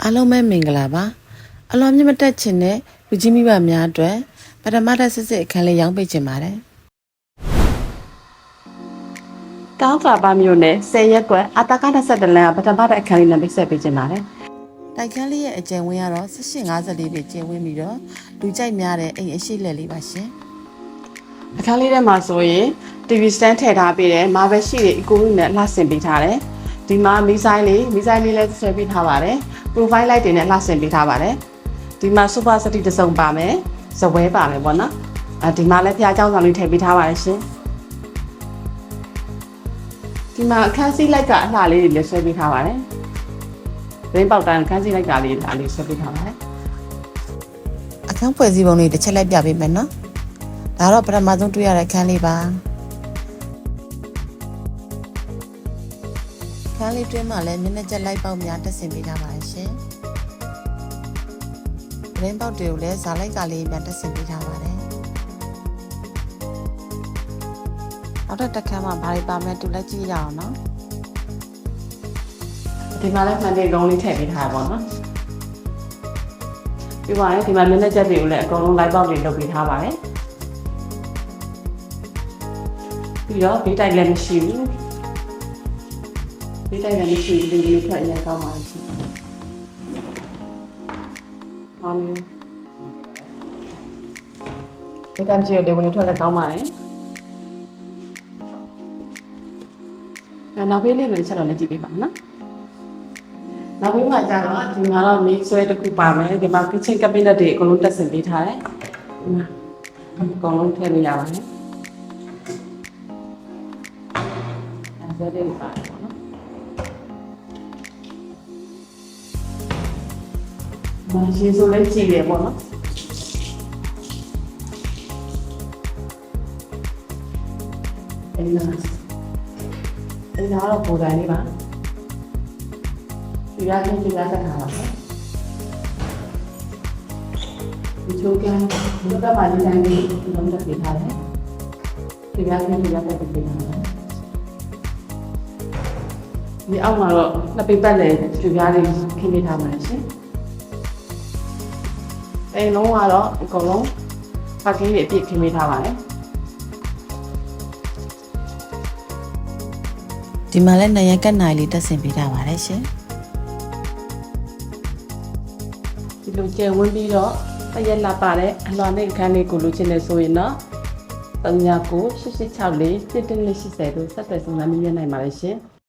အားလုံးပဲမင်္ဂလာပါအလောမြင့်မတက်ချင်တဲ့လူကြီးမိဘများအတွက်ပထမတက်စစ်စစ်အခန်းလေးရောင်းပေးချင်ပါတယ်တောင်းစာပါမျိုးနဲ့10ရက်ကွယ်အတာက21လမ်းကပထမတက်အခန်းလေးနဲ့ပိတ်ဆက်ပေးချင်ပါတယ်တိုက်ခန်းလေးရဲ့အကျယ်ဝန်းကတော့1854ပေကျယ်ဝန်းပြီးတော့လူကြိုက်များတဲ့အိမ်အရှိလက်လေးပါရှင်အခန်းလေးထဲမှာဆိုရင် TV stand ထည့်ထားပေးတယ်မာဘယ်ရှိတွေအကိုနဲ့လှဆင်ပေးထားတယ်ဒီမှာမီးဆိုင်လေးလည်းဆွဲပေးထားပါတယ် profile light တွေနဲ့လှဆင်ပေးထားပါတယ်ဒီမှာ sofa set တစ်စုံပါမယ်ဇပွဲပါမယ်ပေါ့နော်ဒီမှာလည်းဖျားเจ้าဆောင်လေးထည့်ပေးထားပါတယ်ရှင်ဒီမှာအခန်းစီးလိုက်ကအလှလေးတွေလည်းဆွဲပေးထားပါတယ်ရင်းပေါက်တန်းအခန်းစီးလိုက်ကလေးဆွဲပေးထားပါတယ်အခန်းဖွဲ့စည်းပုံလေးတစ်ချက်လိုက်ပြပေးမယ်နော်ဒါတော့ပထမဆုံးတွေ့ရတဲ့အခန်းလေးပါခန်းလေးတွင်းမှာလည်းမျက်နှာကျက်လိုက်ပေါက်များတက်ဆင်ပေးထားပါတယ်ရှင်။ရင်းပေါက်တွေကိုလည်းဇာလိုက်ကလေးများတက်ဆင်ပေးထားပါတယ်။နောက်တစ်ခါမှဘာတွေပါမလဲတူလိုက်ကြည့်ရအောင်နော်။ဒီမှာလည်းမှန်တယ်ကုန်းလေးထည့်ပေးထားပါတော့နော်။ပြီးပါရင်ဒီမှာမျက်နှာကျက်တွေကိုလည်းအကုန်လုံးလိုက်ပေါက်တွေလုပ်ပေးထားပါတယ်။ပြီးတော့ဘေးတိုက်လည်းမရှိဘူး။ဒီတိုင်းလည်းမရှိဘူးဒီလိုဖက်ရကောင်းပါရှိ။ဒီတိုင်းကြည့်တယ်ဝင်ထွက်လည်းကောင်းပါလေ။နောက်ဘေးလေးပဲချက်တော့လည်းကြည့်ပေးပါနော်။နောက်ဘေးမှာကျတော့ဒီမှာတော့မီးဆွဲတစ်ခုပါမယ်။ဒီမှာ kitchen cabinet တွေအကုန်လုံးတက်ဆင်ပေးထားတယ်။အကုန်လုံးထည့်လို့ရပါတယ်။အဲဒါတွေပါမရှိဆိုလည်းကြည့်ရပေါ့နော်အဲ့ဒါတော့ပုံစံလေးပါဒီရတဲ့တက်ထားပါဒီချိုးကန်ဒီတော့ပါဒီတိုင်းလေးလုံးတက်ပေးထားတယ်ဒီရတဲ့တက်ပေးထားတယ်ဒီအောက်မှာတော့နှစ်ပိပတ်လည်းကျူပြားလေးခင်းပေးထားပါတယ်ရှင်အိမ်လုံးကတော့အကုန်လုံးပါကင်းတွေအပြည့်ခင်းပေးထားပါတယ်ဒီမှာလည်းနိုင်ရကတ်နိုင်လေးတက်ဆင်ပေးထားပါတယ်ရှင်ဒီလိုကျယ်ဝန်းပြီးတော့တရက်လာပါတဲ့အလွန်နဲ့အခန်းလေးကိုလိုချင်နေဆိုရင်တော့3998864180တို့ဆက်သွယ်ဆောင်ရွက်မြင်နိုင်ပါတယ်ရှင်